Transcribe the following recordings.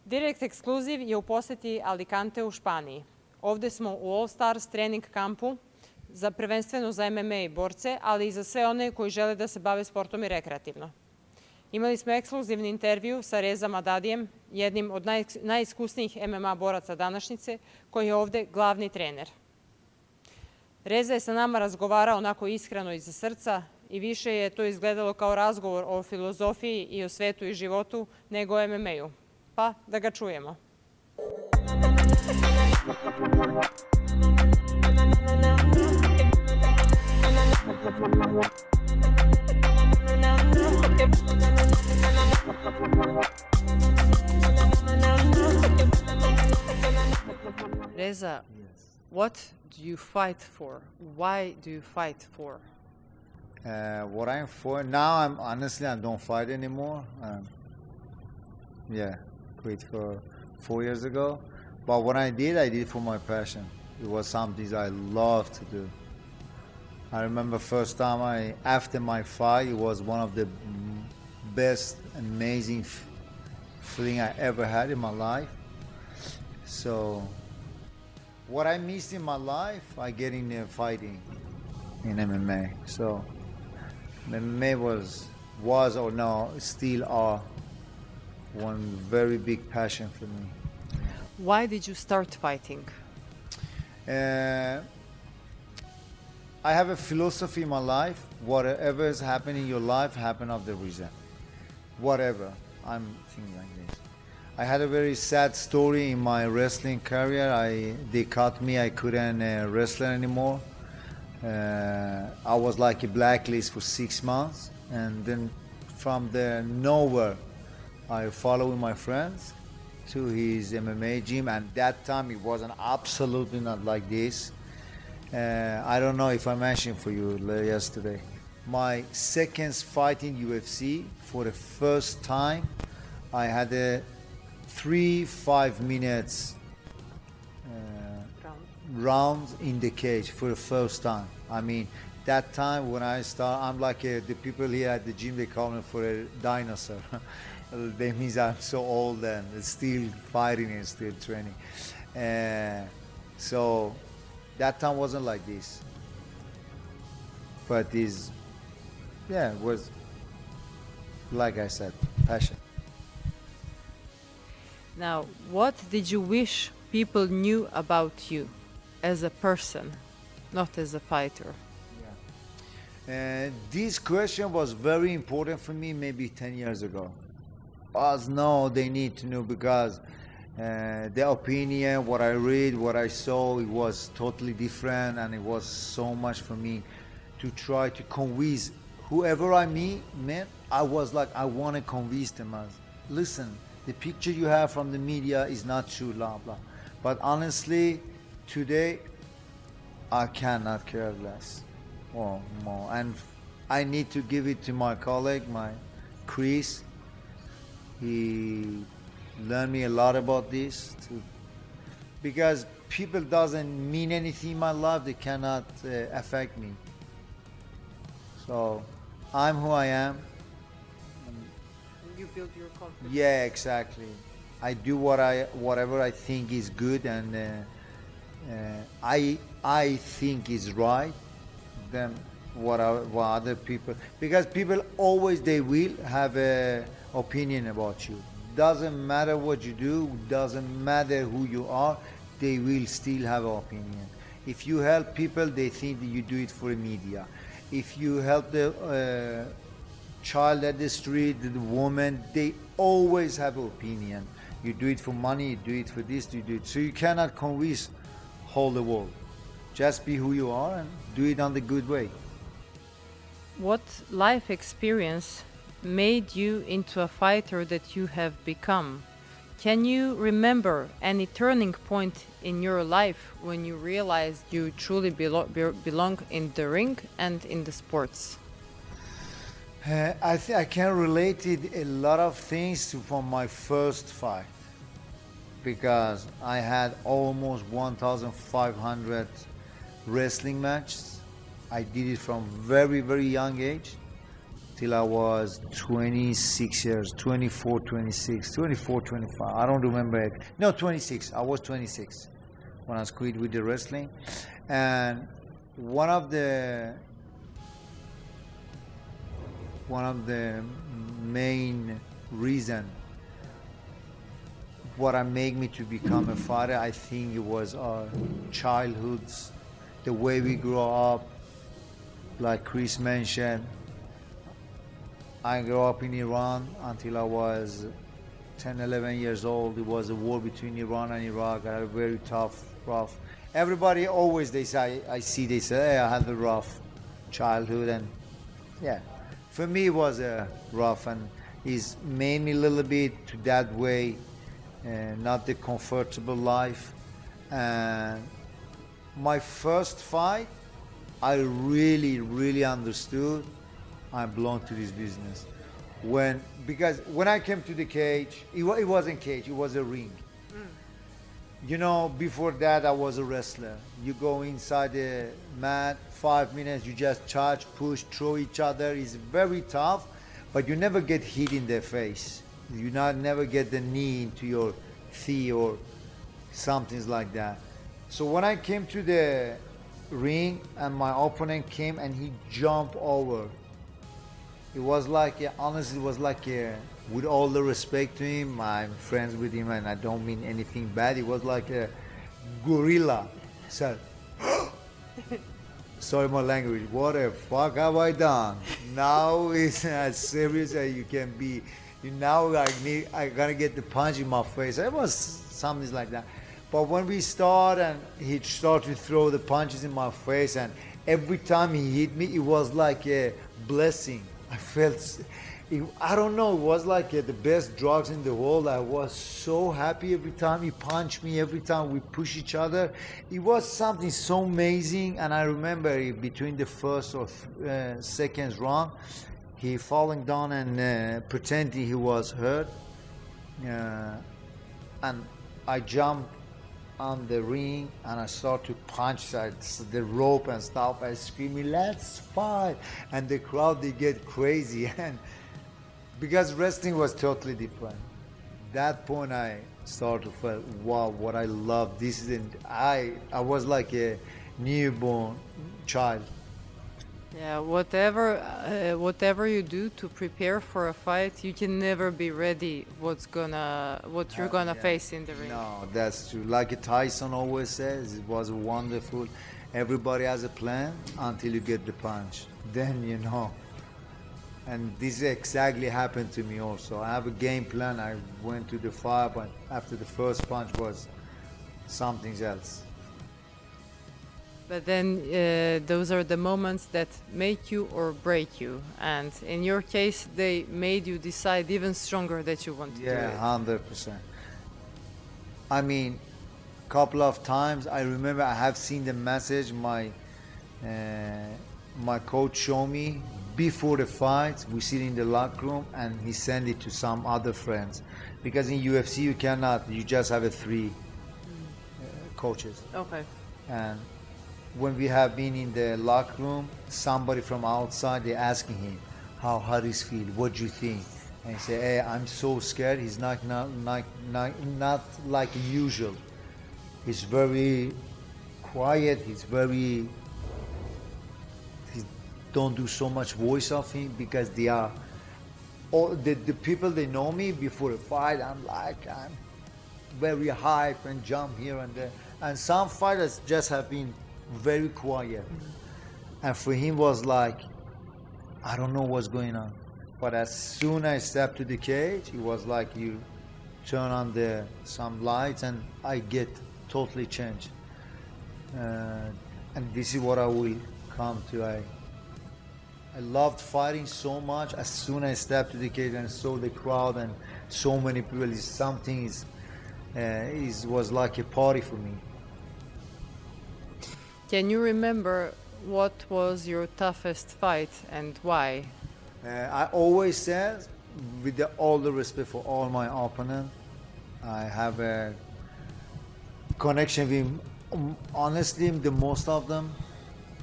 Direkt ekskluziv je u poseti Alikanteu u Španiji. Ovde smo u All Stars trening kampu, prvenstveno za MMA i borce, ali i za sve one koji žele da se bave sportom i rekreativno. Imali smo ekskluzivni intervju sa Reza Madadijem, jednim od najiskusnijih MMA boraca današnjice, koji je ovde glavni trener. Reza je sa nama razgovarao onako iskreno iza srca i više je to izgledalo kao razgovor o filozofiji i o svetu i životu nego o MMA-u. Pa da ga čujemo. Reza, what do you fight for? Why do you fight for? What I'm for now, I don't fight anymore. Quit for 4 years ago. But when I did for my passion. It was something I love to do. I remember first time after my fight, it was one of the best, amazing feeling I ever had in my life. So, what I missed in my life, I get in there fighting in MMA. So, MMA was or no, still are one very big passion for me. Why did you start fighting? I have a philosophy in my life. Whatever is happening in your life, happen of the reason. Whatever. I'm thinking like this. I had a very sad story in my wrestling career. They cut me. I couldn't wrestle anymore. I was like a blacklist for 6 months, and then from there nowhere, I followed my friends to his MMA gym, and that time it wasn't absolutely not like this. I don't know if I mentioned for you yesterday. My second fight in UFC, for the first time, I had a 3-5 minutes rounds in the cage for the first time. I mean, that time when I start, I'm like the people here at the gym, they call me for a dinosaur. That means I'm so old and still fighting and still training. So that time wasn't like this. But it was, like I said, passion. Now, what did you wish people knew about you as a person, not as a fighter? This question was very important for me maybe 10 years ago. As now they need to know, because the opinion, what I read, what I saw, it was totally different, and it was so much for me to try to convince whoever I met. I was like, I want to convince them as, listen, the picture you have from the media is not true, blah, blah. But honestly, today, I cannot care less or more. And I need to give it to my colleague, my Chris, he learned me a lot about this because people doesn't mean anything in my life, they cannot affect me. So I'm who I am. You build your confidence. Yeah, exactly. I do whatever I think is good, and I think is right. Then what other people, because people always they will have a opinion about you. Doesn't matter what you do, doesn't matter who you are, they will still have an opinion. If you help people, they think that you do it for the media. If you help the child at the street, the woman, they always have an opinion. You do it for money, you do it for this, you do it. So you cannot convince whole the world. Just be who you are and do it on the good way. What life experience made you into a fighter that you have become? Can you remember any turning point in your life when you realized you truly belong in the ring and in the sports? I can relate it a lot of things from my first fight, because I had almost 1,500 wrestling matches. I did it from very, very young age till I was 26 years, 24, 26, 24, 25. I don't remember it. No, 26. I was 26 when I quit with the wrestling. And one of the main reason what made me to become a fighter, I think it was our childhoods, the way we grew up. Like Chris mentioned, I grew up in Iran until I was 10, 11 years old. It was a war between Iran and Iraq. I had a very tough, rough. Everybody always, they say, they say, hey, I had a rough childhood. And yeah, for me it was rough, and it's made me a little bit to that way, not the comfortable life. And my first fight, I really, really understood I belong to this business. Because when I came to the cage, it wasn't cage, it was a ring. You know, before that I was a wrestler. You go inside the mat, 5 minutes, you just charge, push, throw each other. It's very tough, but you never get hit in the face. You never get the knee into your thigh or something like that. So when I came to the ring and my opponent came and he jumped over, it was like, honestly, it was like, with all the respect to him, I'm friends with him and I don't mean anything bad, it was like a gorilla. So, sorry my language, what the fuck have I done? Now it's as serious as you can be. Now I gotta get the punch in my face. It was something like that. But when we start and he started to throw the punches in my face, and every time he hit me, it was like a blessing. I felt, I don't know, it was like the best drugs in the world. I was so happy every time he punched me, every time we push each other. It was something so amazing. And I remember between the first or second round, he falling down and pretending he was hurt. And I jumped on the ring and I start to punch the rope and stuff. I screaming, let's fight, and the crowd, they get crazy. And because wrestling was totally different, that point I started to feel, wow, what I love this is. I was like a newborn child. Yeah, whatever you do to prepare for a fight, you can never be ready what you're gonna face in the ring. No, that's true. Like Tyson always says, it was wonderful. Everybody has a plan until you get the punch. Then you know. And this exactly happened to me also. I have a game plan. I went to the fight, but after the first punch was something else. But then those are the moments that make you or break you. And in your case, they made you decide even stronger that you want to do it. Yeah, 100%. I mean, couple of times, I remember I have seen the message my coach showed me before the fight, we sit in the locker room and he send it to some other friends. Because in UFC you cannot, you just have a three coaches. Okay. And when we have been in the locker room, somebody from outside, they're asking him, how Haris feel, what do you think? And he say, hey, I'm so scared, he's not like usual. He's very quiet, he don't do so much voice of him because they are, all the people they know me before a fight, I'm very hype and jump here and there. And some fighters just have been very quiet. And for him was like, I don't know what's going on. But as soon as I stepped to the cage, it was like you turn on some lights and I get totally changed. And this is what I will come to. I loved fighting so much. As soon as I stepped to the cage and saw the crowd and so many people, was like a party for me. Can you remember what was your toughest fight and why? I always said, with all the respect for all my opponents, I have a connection with, honestly, the most of them.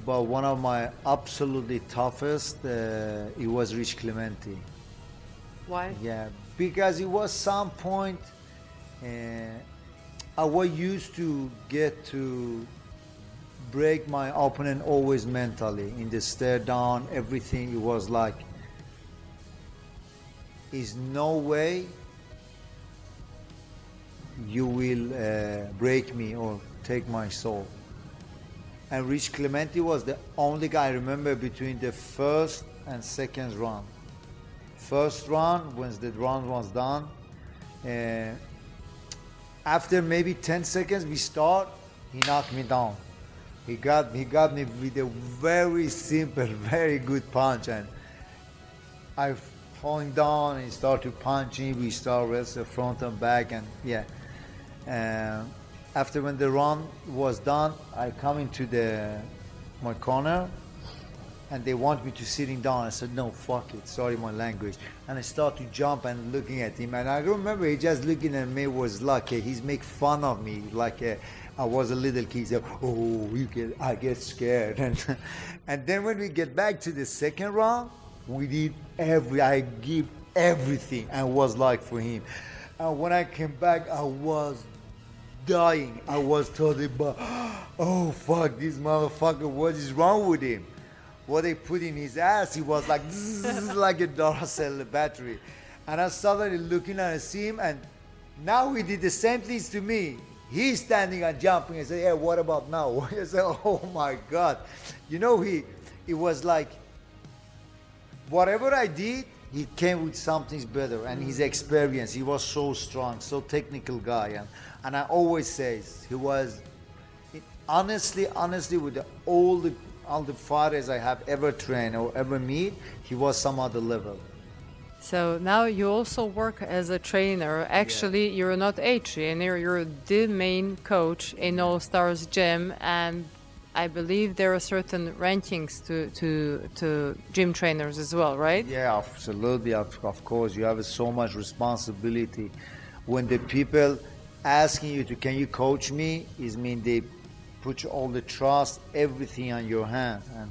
But one of my absolutely toughest, it was Rich Clementi. Why? Yeah, because it was some point I was used to get to break my opponent always mentally. In the stare down, everything, it was like, is no way you will break me or take my soul. And Rich Clementi was the only guy I remember between the first and second round. First round, when the round was done, after maybe 10 seconds we start, he knocked me down. He got me with a very simple, very good punch, and I falling down and he started punching. We start wrestle front and back, and yeah. After when the round was done, I come into my corner, and they want me to sitting down. I said, no, fuck it, sorry my language. And I start to jump and looking at him, and I remember he just looking at me was like, he's make fun of me, like I was a little kid. He said, oh, I get scared. And then when we get back to the second round, we did I give everything, and was like for him. And when I came back, I was dying. I was totally, oh fuck, this motherfucker, what is wrong with him? What they put in his ass, he was like, like a Duracell battery. And I started looking and I see him, and now he did the same things to me. He's standing and jumping and say, hey, what about now? I said, oh my God. You know, it was like, whatever I did, he came with something better, and his experience, he was so strong, so technical guy. And I always say, he was, honestly, with all the fighters I have ever trained or ever meet, he was some other level. So now you also work as a trainer. Actually, you're not a trainer, you're the main coach in All Stars Gym, and I believe there are certain rankings to gym trainers as well, right? Yeah, absolutely, of course. You have so much responsibility. When the people asking you can you coach me, it means they put all the trust, everything on your hands. And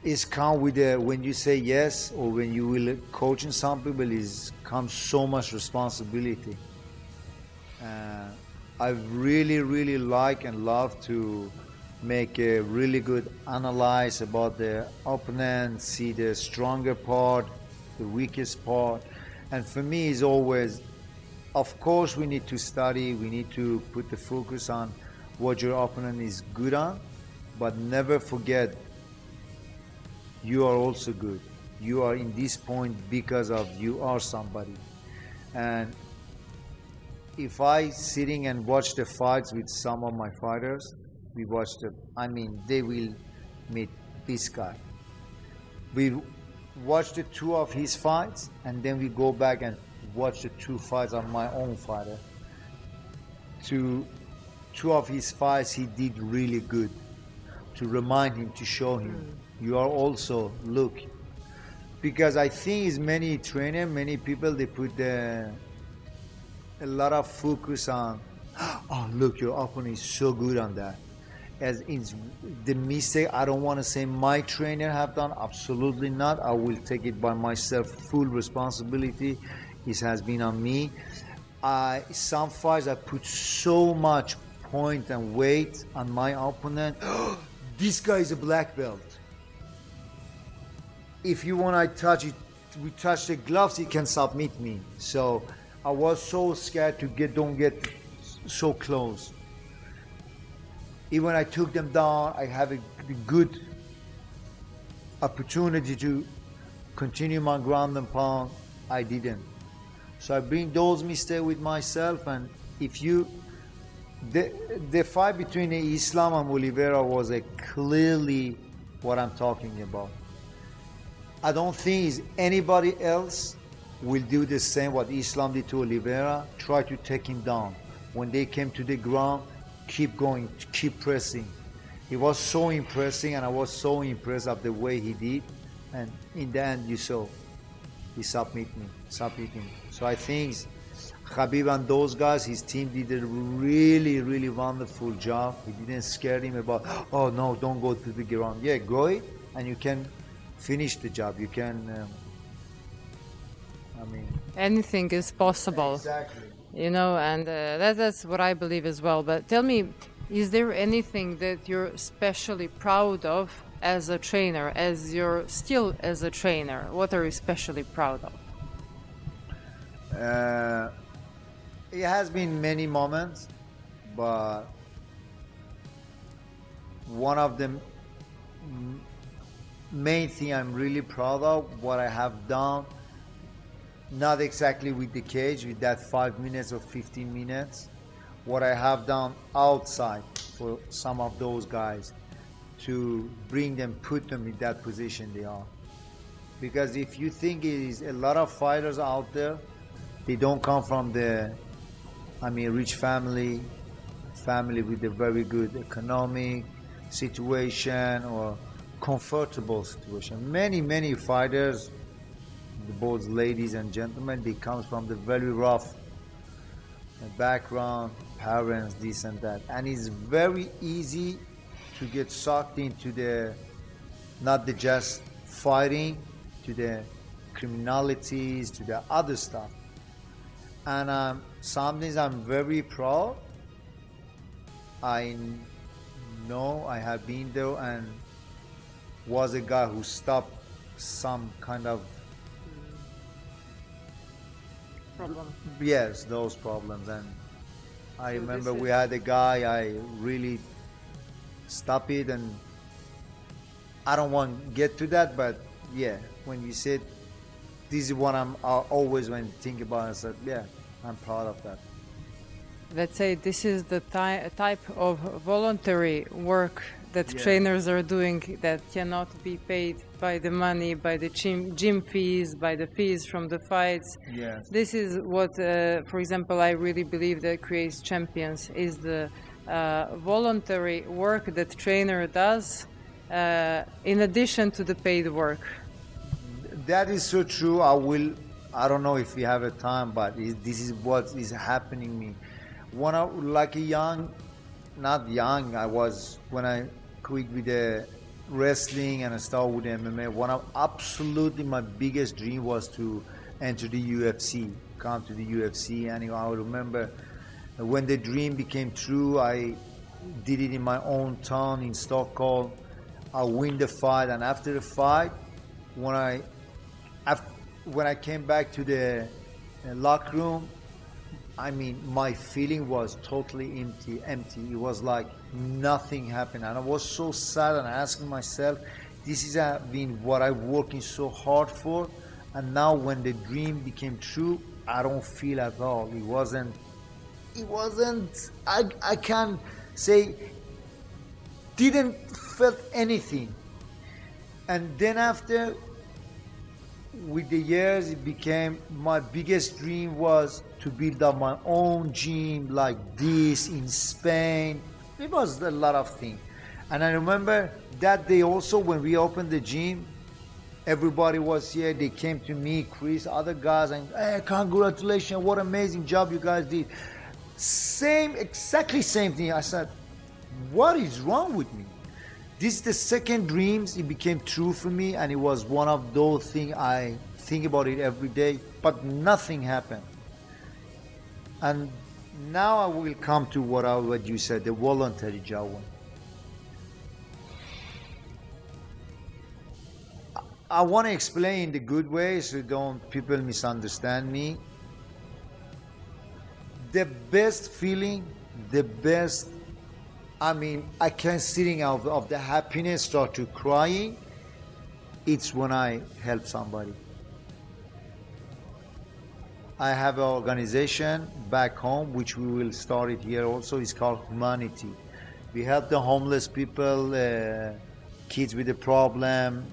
it's come with when you say yes, or when you will coaching some people, comes so much responsibility. I really like and love to make a really good analyze about the opponent, see the stronger part, the weakest part. And for me, it's always, of course, we need to study, we need to put the focus on what your opponent is good on, but never forget you are also good. You are in this point because of you are somebody. And if I sitting and watch the fights with some of my fighters, they will meet this guy. We watch the two of his fights, and then we go back and watch the two fights of my own fighter. Two of his fights he did really good, to remind him, to show him you are also look. Because I think is many trainer, many people, they put a lot of focus on, oh look, your opponent is so good on that. As in the mistake, I don't want to say my trainer have done, absolutely not. I will take it by myself, full responsibility. It has been on me. Some fights I put so much point and weight on my opponent. This guy is a black belt. If you want, I touch it, we touch the gloves, he can submit me. So I was so scared to don't get so close. Even I took them down, I have a good opportunity to continue my ground and pound. I didn't. So I bring those mistakes with myself. And if you, the fight between Islam and Oliveira was a clearly what I'm talking about. I don't think anybody else will do the same what Islam did to Oliveira, try to take him down. When they came to the ground, keep going, keep pressing. He was so impressive, and I was so impressed of the way he did. And in the end, you saw, he submitted me. So I think Khabib and those guys, his team did a really, really wonderful job. He didn't scare him about, oh no, don't go to the ground. Yeah, go it, and you can finish the job. You can, anything is possible. Exactly. You know, and that's what I believe as well. But tell me, is there anything that you're especially proud of as a trainer, as you're still as a trainer? What are you especially proud of? It has been many moments, but one of the main thing I'm really proud of, what I have done, not exactly with the cage, with that 5 minutes or 15 minutes, what I have done outside for some of those guys to bring them, put them in that position they are. Because if you think it is a lot of fighters out there, they don't come from the, rich family with a very good economic situation or comfortable situation. Many fighters, both ladies and gentlemen, they come from the very rough background, parents, this and that. And it's very easy to get sucked into the, not the just fighting, to the criminalities, to the other stuff. And some things I'm very proud. I know I have been there and was a guy who stopped some kind of Problem. Yes, those problems. And I remember we had a guy, I really stopped it, and I don't want to get to that, but yeah, when you said this is what I'm always when I think about it, I said, yeah, I'm proud of that. Let's say this is the type of voluntary work that trainers are doing that cannot be paid by the money, by the gym fees, by the fees from the fights. Yes. This is what, for example, I really believe that creates champions, is the voluntary work that trainer does in addition to the paid work. That is so true. I don't know if we have a time, but this is what is happening to me. Like a young, not young, I was, when I quit with the wrestling and I started with MMA, absolutely my biggest dream was to enter the UFC, come to the UFC. And I remember when the dream became true, I did it in my own town in Stockholm. I win the fight, and after the fight, when I came back to the locker room, my feeling was totally empty. It was like nothing happened, and I was so sad and asking myself, this is been what I'm working so hard for, and now when the dream became true, I don't feel at all. It wasn't, I can't say, didn't felt anything. And then after, with the years, it became, my biggest dream was to build up my own gym like this in Spain. It was a lot of things. And I remember that day also when we opened the gym, everybody was here. They came to me, Chris, other guys, and hey, congratulations, what amazing job you guys did. Exactly same thing. I said, what is wrong with me? This is the second dreams. It became true for me, and it was one of those things I think about it every day, but nothing happened. And now I will come to what you said, the voluntary job one. I want to explain the good way so don't people misunderstand me. The best feeling, I can sitting out of the happiness start to crying. It's when I help somebody. I have an organization back home, which we will start it here also. It's called Humanity. We help the homeless people, kids with a problem,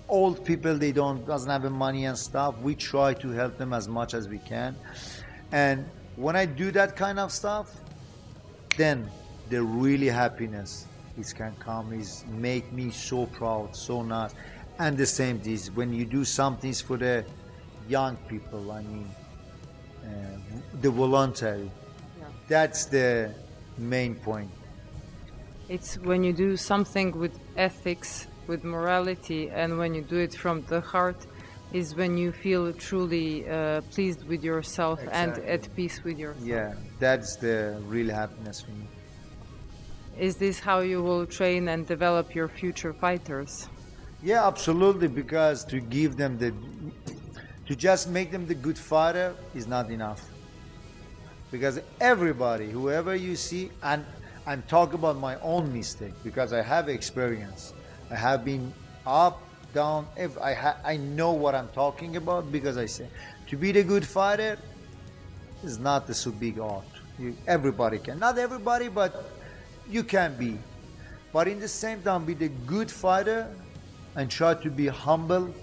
old people they doesn't have the money and stuff. We try to help them as much as we can. And when I do that kind of stuff, then the really happiness is can come is make me so proud, so nice. And the same is when you do something for the young people, the voluntary. Yeah. That's the main point. It's when you do something with ethics, with morality, and when you do it from the heart, is when you feel truly pleased with yourself. Exactly. And at peace with yourself. Yeah, that's the real happiness for me. Is this how you will train and develop your future fighters? Yeah, absolutely, because to give them to just make them the good fighter is not enough. Because everybody, whoever you see, and I'm talking about my own mistake, because I have experience. I have been up, down, I know what I'm talking about, because I say, to be the good fighter is not a so big art. Everybody can. Not everybody, but you can be. But in the same time, be the good fighter and try to be humble.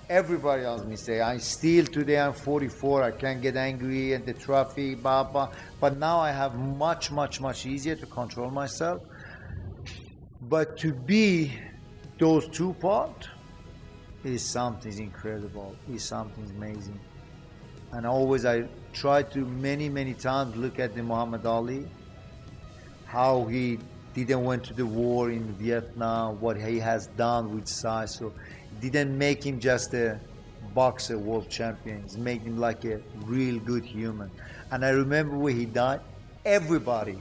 Everybody else may say, I still today I'm 44, I can't get angry at the traffic, blah, blah. But now I have much easier to control myself. But to be those two parts is something incredible, is something amazing. And always I try to many times look at the Muhammad Ali, how he didn't went to the war in Vietnam, what he has done with size. So it didn't make him just a boxer world champion. It made him like a real good human. And I remember when he died, everybody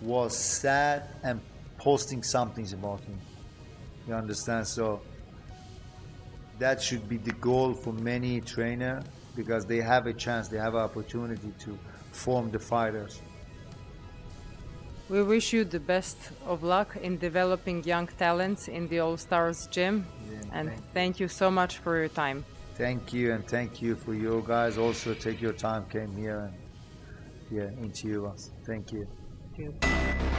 was sad and posting something about him. You understand? So that should be the goal for many trainers, because they have a chance, they have an opportunity to form the fighters. We wish you the best of luck in developing young talents in the All Stars gym. Yeah, and thank you so much for your time. Thank you, and thank you for you guys. Also take your time, came here and interview us. Thank you. Thank you.